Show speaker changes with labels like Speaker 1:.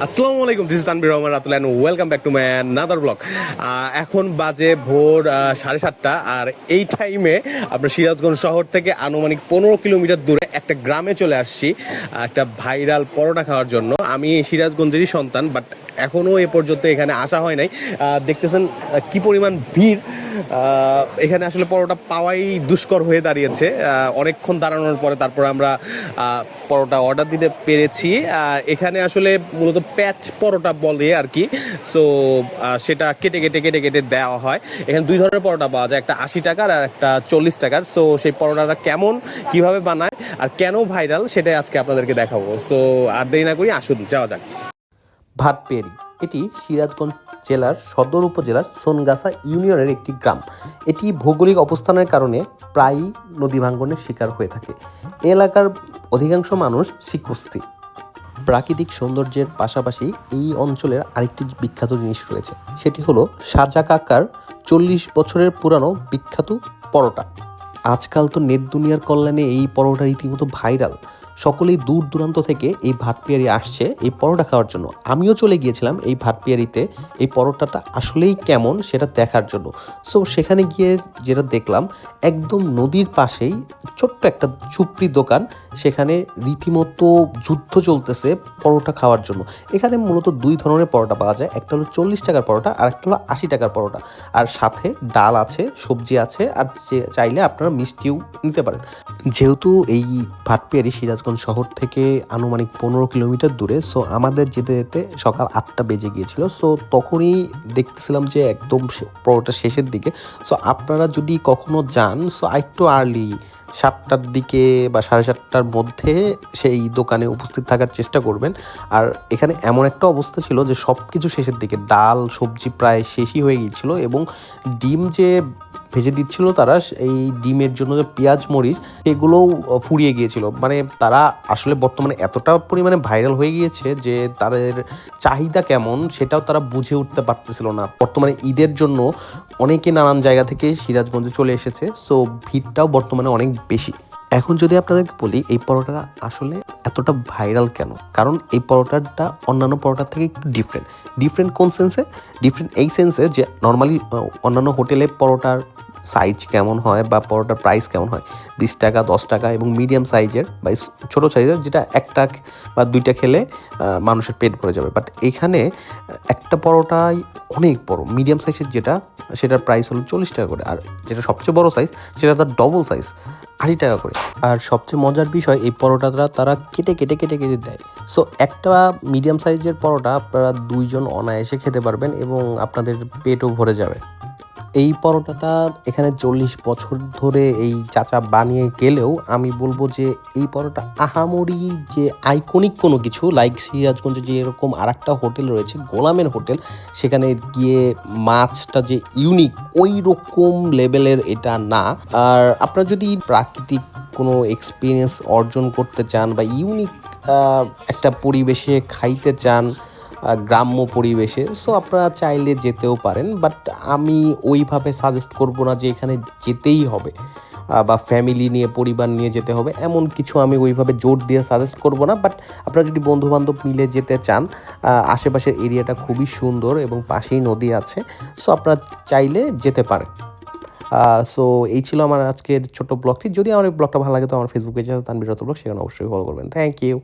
Speaker 1: আসসালামু আলাইকুম, this is Tanvir Rahman Ratul and welcome back to my another blog. এখন বাজে ভোর 7:30, আর এই টাইমে আমরা সিরাজগঞ্জ শহর থেকে আনুমানিক 15 কিলোমিটার দূরে একটা গ্রামে চলে আসছি একটা ভাইরাল পরোটা খাওয়ার জন্য। আমি সিরাজগঞ্জেরই সন্তান, বাট এখনও এ পর্যন্ত এখানে আসা হয় নাই। দেখতেছেন কি পরিমাণ ভিড়। এখানে আসলে পরোটা পাওয়াই দুষ্কর হয়ে দাঁড়িয়েছে। অনেকক্ষণ দাঁড়ানোর পরে তারপর আমরা পরোটা অর্ডার দিতে পেরেছি। এখানে আসলে মূলত প্যাচ পরোটা বলে আর কি। সো সেটা কেটে কেটে কেটে কেটে দেওয়া হয়। এখানে দুই ধরনের পরোটা পাওয়া যায়, একটা 80 টাকার আর একটা 40 টাকার। সো সেই পরোটাটা কেমন, কিভাবে বানায় আর কেন ভাইরাল, সেটাই আজকে আপনাদেরকে দেখাবো। সো আর দেরি না করি, আসুন যাওয়া যাক।
Speaker 2: ভাটপেরি এটি সিরাজগঞ্জ জেলার সদর উপজেলার সোনগাছা ইউনিয়নের একটি গ্রাম। এটি ভৌগোলিক অবস্থানের কারণে প্রায়ই নদী ভাঙ্গনের শিকার হয়ে থাকে। এ এলাকার অধিকাংশ মানুষ শিক্ষুস্থী। প্রাকৃতিক সৌন্দর্যের পাশাপাশি এই অঞ্চলের আরেকটি বিখ্যাত জিনিস রয়েছে, সেটি হলো সাজা কাকার 40 বছরের পুরানো বিখ্যাত পরোটা। আজকাল তো নেট দুনিয়ার কল্যাণে এই পরোটা রীতিমতো ভাইরাল। সকলেই দূর দূরান্ত থেকে এই ভাটপিয়ারি আসছে এই পরোটা খাওয়ার জন্য। আমিও চলে গিয়েছিলাম এই ভাটপিয়ারিতে এই পরোটাটা আসলেই কেমন সেটা দেখার জন্য। সো সেখানে গিয়ে যেটা দেখলাম, একদম নদীর পাশেই ছোট্ট একটা ঝুপড়ি দোকান, সেখানে রীতিমতো যুদ্ধ চলতেছে পরোটা খাওয়ার জন্য। এখানে মূলত দুই ধরনের পরোটা পাওয়া যায়, একটা হলো 40 টাকার পরোটা আর একটা হলো 80 টাকার পরোটা। আর সাথে ডাল আছে, সবজি আছে, আর চাইলে আপনারা মিষ্টিও নিতে পারেন। যেহেতু এই ভাটপিয়ারি সিরাজগঞ্জ শহর থেকে আনুমানিক 15 কিলোমিটার দূরে, সো আমাদের যেতে যেতে সকাল 8টা বেজে গিয়েছিল। সো তখনই দেখতেছিলাম যে একদম পরোটা শেষের দিকে। সো আপনারা যদি কখনো যান, সো আরেকটু আর্লি 7টার দিকে বা 7:30টার মধ্যে সেই দোকানে উপস্থিত থাকার চেষ্টা করবেন। আর এখানে এমন একটা অবস্থা ছিল যে সব কিছু শেষের দিকে, ডাল সবজি প্রায় শেষই হয়ে গিয়েছিল, এবং ডিম যে ভেজে দিচ্ছিল তারা, এই ডিমের জন্য যে পেঁয়াজ মরিচ এগুলোও ফুরিয়ে গিয়েছিল। মানে তারা আসলে বর্তমানে এতটা পরিমাণে ভাইরাল হয়ে গিয়েছে যে তাদের চাহিদা কেমন সেটাও তারা বুঝে উঠতে পারতেছিল না। বর্তমানে ঈদের জন্য অনেকে নানান জায়গা থেকে সিরাজগঞ্জে চলে এসেছে, সো ভিড়টাও বর্তমানে অনেক বেশি। এখন যদি আপনাদেরকে বলি এই পরোটাটা আসলে এতটা ভাইরাল কেন, কারণ এই পরোটাটা অন্যান্য পরোটার থেকে একটু ডিফারেন্ট কোন সেন্সে? ডিফারেন্ট এই সেন্সে যে নর্মালি অন্যান্য হোটেলে পরোটার সাইজ কেমন হয় বা পরোটার প্রাইস কেমন হয়, 20 টাকা 10 টাকা, এবং মিডিয়াম সাইজের বা ছোটো সাইজের যেটা একটা বা দুইটা খেলে মানুষের পেট ভরে যাবে। বাট এখানে একটা পরোটাই অনেক বড়, মিডিয়াম সাইজের যেটা, সেটার প্রাইস হলো 40 টাকা করে, আর যেটা সবচেয়ে বড় সাইজ সেটা তার ডবল সাইজ 80 টাকা করে। আর সবচেয়ে মজার বিষয়, এই পরোটাটা তারা কেটে কেটে কেটে কেটে দেয়। সো একটা মিডিয়াম সাইজের পরোটা আপনারা দুইজন অনায়াসে খেতে পারবেন এবং আপনাদের পেটও ভরে যাবে। এই পরোটাটা এখানে 40 বছর ধরে এই চাচা বানিয়ে গেলেও আমি বলবো যে এই পরোটা আহামরি যে আইকনিক কোনো কিছু, লাইক সিরাজগঞ্জে যে এরকম আর একটা হোটেল রয়েছে গোলামের হোটেল, সেখানে গিয়ে মাছটা যে ইউনিক ওই রকম লেভেলের এটা না। আর আপনারা যদি প্রাকৃতিক কোনো এক্সপিরিয়েন্স অর্জন করতে চান বা ইউনিক একটা পরিবেশে খাইতে চান, গ্রাম্য পরিবেশে, সো আপনারা চাইলে যেতেও পারেন। বাট আমি ওইভাবে সাজেস্ট করব না যে এখানে যেতেই হবে বা ফ্যামিলি নিয়ে পরিবার নিয়ে যেতে হবে, এমন কিছু আমি ওইভাবে জোর দিয়ে সাজেস্ট করব না। বাট আপনারা যদি বন্ধুবান্ধব মিলে যেতে চান, আশেপাশের এরিয়াটা খুবই সুন্দর এবং পাশেই নদী আছে, সো আপনারা চাইলে যেতে পারেন। সো এই ছিল আমার আজকের ছোট ব্লগটি। যদি আমার এই ব্লগটা ভালো লাগে তো আমার ফেসবুক পেজ আছে তানভীর রাতুল ব্লগ, সেখানে অবশ্যই ফলো করবেন। Thank you.